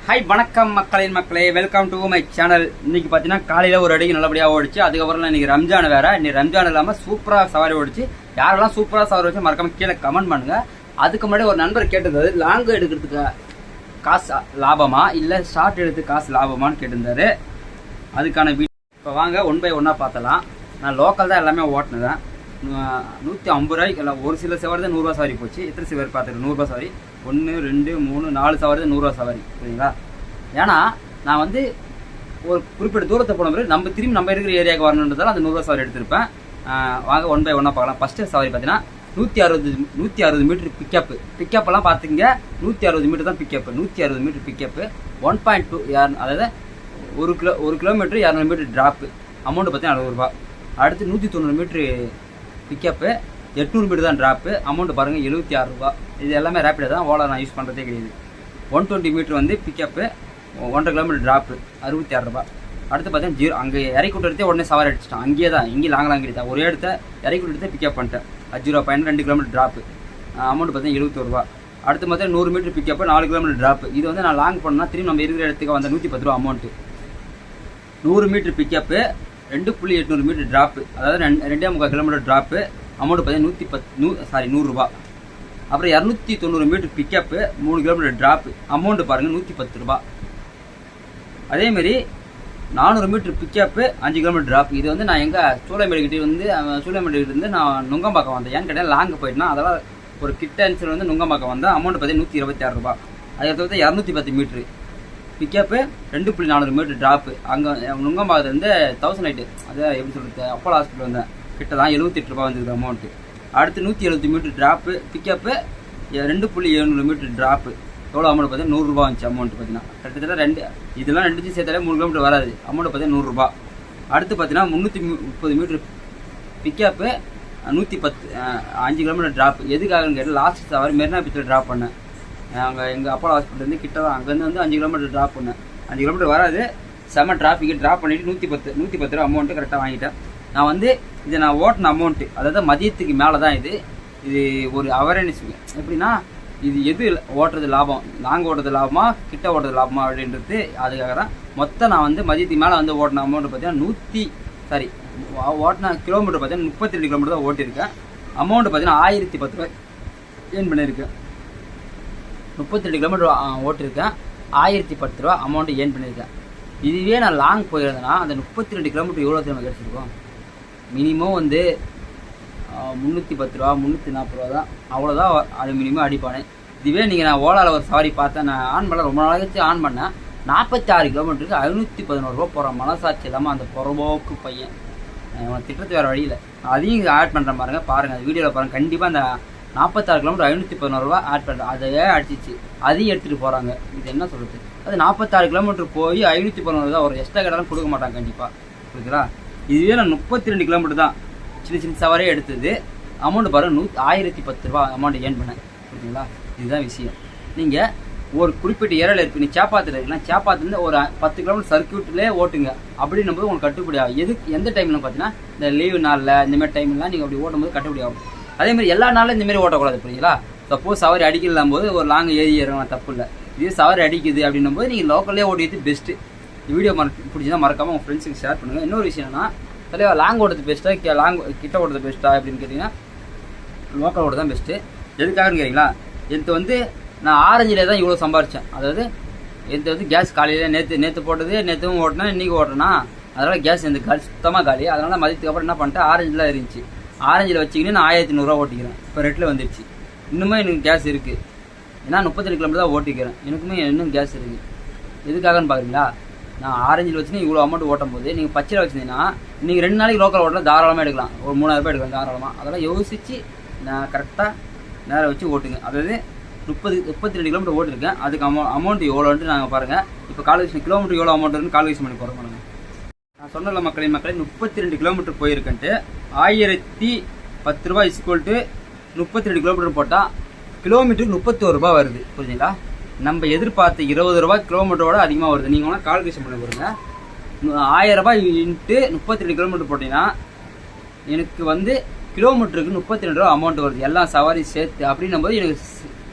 Hi வணக்கம் மக்களே welcome to my channel. இன்னைக்கு பார்த்தீங்கன்னா காலையில் ஒரு அடிக்கு நல்லபடியாக ஓடிச்சு. அதுக்கப்புறம் இன்னைக்கு ரம்ஜான் வேற. இன்னைக்கு ரம்ஜான் இல்லாமல் சூப்பராக சவாரி ஓடிச்சு. யாரெல்லாம் சூப்பராக சவாரி வச்சு மறக்காம கீழே கமெண்ட் பண்ணுங்க. அதுக்கு முன்னாடி ஒரு நண்பர் கேட்டிருந்தாரு, லாங் எடுக்கிறதுக்கு காசு லாபமா இல்லை ஷார்ட் எடுத்து காசு லாபமானு கேட்டிருந்தாரு. அதுக்கான வீடியோ இப்போ வாங்க ஒன் பை ஒன்னாக பார்த்தலாம். நான் லோக்கல் தான் எல்லாமே ஓட்டினேன். 150 ரூபாய்க்கு இல்லை, ஒரு சில சவாரி தான் 100 ரூபா சவாரி போச்சு. எத்தனை சவாரி பார்த்துருக்கு? 100 ரூபா சவாரி 1 2 3 4 சவாரி தான் 100 ரூபா சவாரி. சரிங்களா? ஏன்னா நான் வந்து ஒரு குறிப்பிட்ட தூரத்தை போன பிறகு நம்ம திரும்பி நம்ம இருக்கிற ஏரியாவுக்கு வரணுன்றதால அந்த 100 ரூபா சவாரி எடுத்திருப்பேன். வாங்க ஒன் பை ஒன்னாக பார்க்கலாம். ஃபஸ்ட்டு சவாரி பார்த்தீங்கன்னா 160 மீட்டர் பிக்கப்பெல்லாம் பார்த்துங்க. 160 மீட்டர் தான் பிக்கப்பு. 160 மீட்டர் பிக்கப்பு 1.2 அதாவது ஒரு கிலோமீட்டர் 200 மீட்டர் ட்ராப்பு. அமௌண்ட் பார்த்தீங்கன்னா 60 ரூபா. அடுத்து 190 மீட்ரு பிக்கப்பு 800 மீட்டர் தான் ட்ராப்பு. அமௌண்ட் பாருங்கள் 76 ரூபா. இது எல்லாமே ரேப்பிடாக தான், ஓலா நான் யூஸ் பண்ணுறதே கிடையாது. 120 மீட்டர் வந்து பிக்கப்பு 1.5 கிலோமீட்டர் ட்ராப்பு 66 ரூபா. அடுத்து பார்த்தீங்கன்னா 0 அங்கே இறக்கி விட்டு உடனே சவாரி அடிச்சிட்டான். அங்கேயே தான், இங்கே லாங் கிடையாது. ஒரே இடத்த இறக்கி விட்டு பிக்கப் பண்ணிட்டேன். 0.2 கிலோமீட்டர் ட்ராப்பு. அமௌண்ட் பார்த்தீங்கன்னா 71 ரூபா. அடுத்து பார்த்தீங்கன்னா 100 மீட்டர் பிக்கப்பு 4 கிலோமீட்டர் ட்ராப்பு. இது வந்து நான் லாங் பண்ணால் திரும்பி நம்ம இருக்கிற இடத்துக்கு வந்த 110 ரூபா amount. 100 metre pickup 2.800 metre drop, அதாவது 2.25 கிலோமீட்டர் ட்ராப்பு. அமௌண்ட் பார்த்தீங்கன்னா 100 ரூபா. அப்புறம் 290 metre pickup 3 kilometre drop. Amount பாருங்கள் 110 ரூபா. அதேமாரி 400 மீட்டர் பிக்கப்பு 5 கிலோமீட்டர் ட்ராப். இது வந்து நான் எங்கள் சூளைமேடுகிட்ட நான் நுங்கம்பாக்கம் வந்தேன். ஏன்னு கேட்டால் லாங்கு போயிட்டேன்னா அதெல்லாம் ஒரு கிட்ட ஆன்சர் வந்து நுங்கம்பாக்கம் வந்தேன். அமௌண்ட் பார்த்தீங்கன்னா 126 ரூபா. அதுக்கடுத்து 210 மீட்ரு பிக்கப்பு 2.4 மீட்டர் ட்ராப்பு. அங்கே நுங்கம்பாக்கத்துலேருந்து 1008, அதான் எப்படி சொல்கிறது, அப்போலோ ஹாஸ்பிட்டல் வந்தேன். கிட்ட தான் 78 ரூபா வந்துருக்கு அமௌண்ட்டு. அடுத்து 170 metre drop pickup 2.700 metre drop. எவ்வளோ அமௌண்ட் பார்த்தீங்கன்னா 100 ரூபா வந்துச்சு. அமௌண்ட் பார்த்தீங்கன்னா கிட்டத்தட்ட இதெல்லாம் ரெண்டுத்தையும் சேர்த்தாலே 3 கிலோமீட்டர் வராது. அமௌண்ட் பார்த்தீங்கன்னா 100 ரூபா. அடுத்து பார்த்தீங்கன்னா 330 மீட்டர் பிக்கப்பு 5 கிலோமீட்டர் ட்ராப். எதுக்காகன்னு கேட்டால் லாஸ்ட் சவாரி மெரினா பீச்சில் ட்ராப் பண்ணேன். அங்கே எங்கள் அப்போலோ ஹாஸ்பிட்டல்லேருந்து கிட்ட தான், அங்கேருந்து வந்து 5 கிலோமீட்டர் ட்ராப் பண்ணேன். 5 கிலோமீட்டர் வராது, செம்ம டிராஃபிக்கு. ட்ராப் பண்ணிவிட்டு 110 ரூபா அமௌண்ட்டு கரெக்டாக வாங்கிட்டேன். நான் வந்து இதை நான் ஓட்டின அமௌண்ட்டு, அதாவது மதியத்துக்கு மேலே தான் இது ஒரு அவேர்னஸ். எப்படின்னா இது எது ஓட்டுறது லாபம், லாங் ஓட்டுறது லாபமா கிட்ட ஓட்டுறது லாபமா அப்படின்றது அதுக்காக தான். மொத்தம் நான் வந்து மதியத்துக்கு மேலே வந்து ஓட்டின அமௌண்ட்டு பார்த்தீங்கன்னா ஓட்டின கிலோமீட்டர் பார்த்தீங்கன்னா 32 கிலோமீட்டர் தான் ஓட்டியிருக்கேன். அமௌண்ட்டு பார்த்தீங்கன்னா 1010 ரூபாய் ஏர்ன் பண்ணியிருக்கேன். 32 கிலோமீட்டர் ஓட்டியிருக்கேன். 1010 ரூபா அமௌண்ட்டு ஏர்ன் பண்ணியிருக்கேன். இதுவே நான் லாங் போயிருந்தேன்னா அந்த 32 கிலோமீட்டர் எவ்வளோ திரும்ப கிடச்சிருக்கோம்? மினிமம் வந்து 310 ரூபா 340 ரூபா தான், அவ்வளோதான் அது மினிமம் அடிப்பானே. இதுவே நீங்கள் நான் ஓலாவில் ஒரு சவாரி பார்த்தேன். நான் ஆன் பண்ண ரொம்ப நாளைக்கு ஆன் பண்ணேன். 46 கிலோமீட்டருக்கு 511 ரூபா போகிறேன். மனசாட்சி இல்லாமல் அந்த புறம்போக்கு பையன் திட்டத்து வேறு வழியில் அதையும் ஆட் பண்ணுற பாருங்கள் அது வீடியோவில் பாருங்கள். கண்டிப்பாக அந்த 46 கிலோமீட்டர் 511 ரூபா ஆட் பண்ணுறேன். அதையே அடிச்சிச்சு, அதையும் எடுத்துகிட்டு போகிறாங்க. இது என்ன சொல்கிறது? அது 46 கிலோமீட்டர் போய் 511 தான் ஒரு எக்ஸ்ட்ரா கடலாம் கொடுக்க மாட்டாங்க கண்டிப்பாக. புரியுதுங்களா? இதுவே நான் 32 கிலோமீட்டர் தான் சின்ன சவாரியே எடுத்தது. அமௌண்ட் பாருங்கள் 1010 ரூபா அமௌண்ட் ஏர்ன் பண்ணேன். புரியுதுங்களா? இதுதான் விஷயம். நீங்கள் ஒரு குறிப்பிட்ட ஏரியாவில் இருப்பீங்க, சேப்பாத்தில் இருக்கலாம். சேப்பாத்துலேருந்து ஒரு 10 கிலோமீட்டர் சர்க்கியூட்லேயே ஓட்டுங்க. அப்படின்னும் போது உங்களுக்கு கட்டுப்படி ஆகும். எந்த டைம்ல பார்த்தீங்கன்னா இந்த லீவு நாளில் இந்தமாதிரி டைம்லாம் நீங்கள் அப்படி ஓட்டும் போது கட்டுப்படி ஆகும். அதேமாதிரி எல்லா நாளும் இந்தமாரி ஓட்டக்கூடாது. புரியுங்களா? சப்போஸ் சவாரி அடிக்கலாம் போது ஒரு லாங் ஏறலாம், தப்பு இல்லை. இதே சவாரி அடிக்குது அப்படின்னும் போது நீங்கள் லோக்கல்லே ஓடிட்டு பெஸ்ட்டு. வீடியோ பிடிச்சிதான் மறக்காமல் உங்கள் ஃப்ரெண்ட்ஸுக்கு ஷேர் பண்ணுங்கள். இன்னொரு விஷயம் என்னன்னா, தலைவா லாங் ஓடுறது பெஸ்ட்டாக லாங் கிட்ட ஓடுறது பெஸ்ட்டா அப்படின்னு கேட்டிங்கன்னா லோக்கல் ஓடுறது தான் பெஸ்ட்டு. எதுக்காகன்னு கேட்டிங்களா, எனக்கு வந்து நான் ஆரஞ்சிலே தான் இவ்வளோ சம்பாரித்தேன். அதாவது எனக்கு வந்து கேஸ் காலையில் நேற்று போட்டது நேற்றும் ஓட்டினேன், இன்றைக்கி ஓட்டினா அதனால் கேஸ் இந்த காலி சுத்தமாக காலி. அதனால் மதியத்துக்கு அப்புறம் என்ன பண்ணிட்டேன், ஆரஞ்சில் இருந்துச்சு. ஆரஞ்சில் வச்சிக்கின்னு நான் 1100 ரூபா ஓட்டிக்கிறேன். இப்போ ரெட்டில் வந்துடுச்சு. இன்னுமே எனக்கு கேஸ் இருக்குது. ஏன்னா 32 கிலோமீட்டர் தான் ஓட்டிக்கிறேன். எனக்குமே இன்னும் கேஸ் இருக்குது. எதுக்காகன்னு பார்க்குறீங்களா, நான் ஆரஞ்சில் வச்சுன்னு இவ்வளோ அமௌண்ட் ஓட்டும் போது நீங்கள் பச்சையில் வச்சுருந்தீங்கன்னா நீங்கள் 2 நாளைக்கு லோக்கல் ஓட்டலாம், தாராளமாக எடுக்கலாம். ஒரு 3000 ரூபாய் எடுக்கலாம் தாராளமாக. அதெல்லாம் யோசித்து நான் கரெக்டாக நேரம் வச்சு ஓட்டுங்க. அதாவது 32 கிலோமீட்டர் ஓட்டிருக்கேன். அதுக்கு அமௌண்ட் எவ்வளோன்ட்டு நாங்கள் பாருங்கள். இப்போ கால்குலேஷன் கிலோமீட்டர் எவ்வளோ அமௌண்ட் இருக்குன்னு கால்குலேஷன் பண்ணி போகிறோம். நான் சொன்னல மக்களே 32 கிலோமீட்டர் போயிருக்கேன்ட்டு 1010 ரூபாய் இஸ்கோல்ட்டு 32 கிலோமீட்டர் போட்டால் கிலோமீட்டருக்கு 31 ரூபா வருது. புரிஞ்சுங்களா? நம்ம எதிர்பார்த்த 20 ரூபாய் கிலோமீட்டரோட அதிகமாக வருது. நீங்கள் வேணால் கால்குலேஷன் பண்ணி போடுங்க. 1000 ரூபாய் இன்ட்டு 32 கிலோமீட்டர் போட்டிங்கன்னா எனக்கு வந்து கிலோமீட்டருக்கு 32 ரூபா அமௌண்ட் வருது, எல்லாம் சவாரி சேர்த்து. அப்படின்னும் போது எனக்கு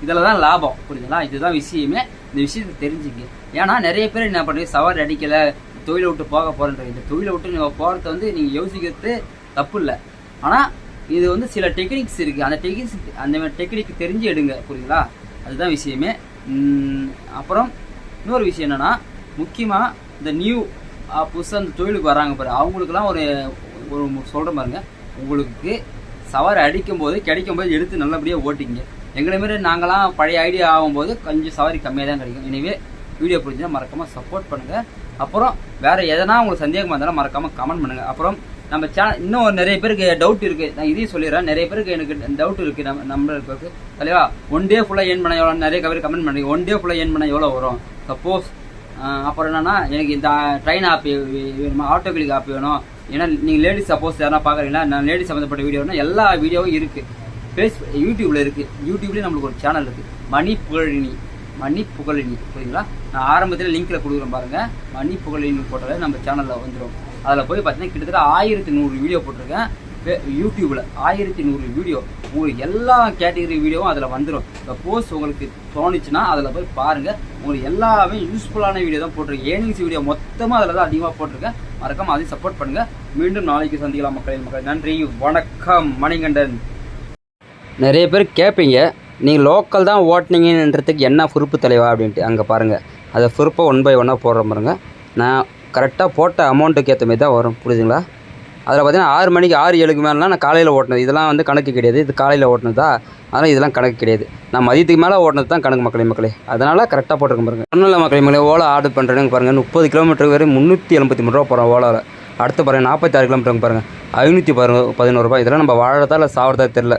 இதில் தான் லாபம், புரியுதுங்களா? இதுதான் விஷயமே. இந்த விஷயத்தை தெரிஞ்சுங்க. ஏன்னா நிறைய பேர் என்ன பண்ணுறீங்க, சவாரி அடிக்கலை, தொழிலை விட்டு போக போகிறேன்ற. இந்த தொழிலை விட்டு நீங்கள் போகிறத வந்து நீங்கள் யோசிக்கிறது தப்பு இல்லை. ஆனால் இது வந்து சில டெக்னிக்ஸ் இருக்குது. அந்த டெக்னிக் தெரிஞ்சு எடுங்க, புரியுதுங்களா? அதுதான் விஷயமே. அப்புறம் இன்னொரு விஷயம் என்னென்னா, முக்கியமாக இந்த நியூ புதுசாக அந்த தொழிலுக்கு வராங்க பாரு, அவங்களுக்குலாம் ஒரு சொல்கிற பாருங்க, உங்களுக்கு சவாரி அடிக்கும்போது கிடைக்கும்போது எடுத்து நல்லபடியாக ஓட்டிங்க. எங்களை மாரி நாங்களாம் பழைய ஐடியா ஆகும்போது கொஞ்சம் சவாரி கம்மியாக தான் கிடைக்கும். எனவே வீடியோ பிடிச்சா மறக்காமல் சப்போர்ட் பண்ணுங்கள். அப்புறம் வேறு எதனா உங்களுக்கு சந்தேகமாக இருந்தாலும் மறக்காமல் கமெண்ட் பண்ணுங்கள். அப்புறம் நம்ம சேனல் இன்னும் நிறைய பேருக்கு டவுட் இருக்குது, நான் இதையும் சொல்லிடுறேன். நிறைய பேருக்கு எனக்கு டவுட் இருக்குது. நம்மளுக்கு தலைவா 1 டே ஃபுல்லாக ஏர்ன் பண்ண எவ்வளோ, நிறைய பேர் கமெண்ட் பண்ணுறீங்க. 1 டே ஃபுல்லாக ஏர்ன் பண்ண எவ்வளோ வரும் சப்போஸ். அப்புறம் என்னென்னா, எனக்கு இந்த ட்ரெயின் ஆப் வேணுமா, ஆட்டோ கிளிக் ஆப் வேணும். ஏன்னா நீங்கள் லேடிஸ் சப்போஸ் யாரா பார்க்குறீங்களா, நான் லேடிஸ் சம்மந்தப்பட்ட வீடியோனா எல்லா வீடியோவும் இருக்குது. யூடியூப்பில் இருக்குது. யூடியூப்லேயும் நம்மளுக்கு ஒரு சேனல் இருக்குது, மணி புகழினி, புரியுங்களா? நான் ஆரம்பத்தில் லிங்க்கில் கொடுக்குறேன் பாருங்கள். மணி புகழினி போட்டாலே நம்ம சேனலில் வந்துடும். அதில் போய் பார்த்தீங்கன்னா கிட்டத்தட்ட 1100 வீடியோ போட்டிருக்கேன் யூடியூப்பில். 1100 வீடியோ, உங்களுக்கு எல்லா கேட்டகரி வீடியோவும் அதில் வந்துடும். சப்போஸ் உங்களுக்கு தோணுச்சுன்னா அதில் போய் பாருங்கள். உங்களுக்கு எல்லாமே யூஸ்ஃபுல்லான வீடியோ தான் போட்டிருக்கேன். ஏர்னிங்ஸ் வீடியோ மொத்தமாக அதில் தான் அதிகமாக போட்டிருக்கேன். மறக்காம அதையும் சப்போர்ட் பண்ணுங்கள். மீண்டும் நாளைக்கு சந்திக்கலாம் மக்கள். நன்றி, வணக்கம். மணிகண்டன். நிறைய பேர் கேட்பீங்க, நீங்கள் லோக்கல் தான் ஓட்டினீங்கன்றதுக்கு என்ன பொறுப்பு தலைவா அப்படின்ட்டு. அங்கே பாருங்கள், அதை பொறுப்பை 1 by 1 போடுற பாருங்க. நான் கரெக்டாக போட்ட அமௌண்ட்டுக்கு ஏற்ற மாதிரி தான் வரும், புரியுதுங்களா? அதில் பார்த்தீங்கன்னா 6 மணிக்கு 6-7க்கு மேலாம் நான் காலையில் ஓட்டினது. இதெல்லாம் வந்து கணக்கு கிடையாது. இது காலையில் ஓட்டினதா, அதனால் இதெல்லாம் கணக்கு கிடையாது. நான் மதியத்துக்கு மேலே ஓட்டினது தான் கணக்கு மக்களே. அதனால் கரெக்டாக போட்டிருக்கேன் பாருங்கள். ஒன்றும் இல்லை மக்களே, ஓலா ஆர்டர் பண்ணுறேன்னு பாருங்கள். 30 கிலோமீட்டருக்கு வரை 383 ரூபா போகிறோம் ஓலாவில். அடுத்து பாருங்கள் 46 கிலோமீட்டருக்கு பாருங்கள் 511 ரூபா. இதெல்லாம் நம்ம வாழறதா இல்லை சாவறதா தெரில.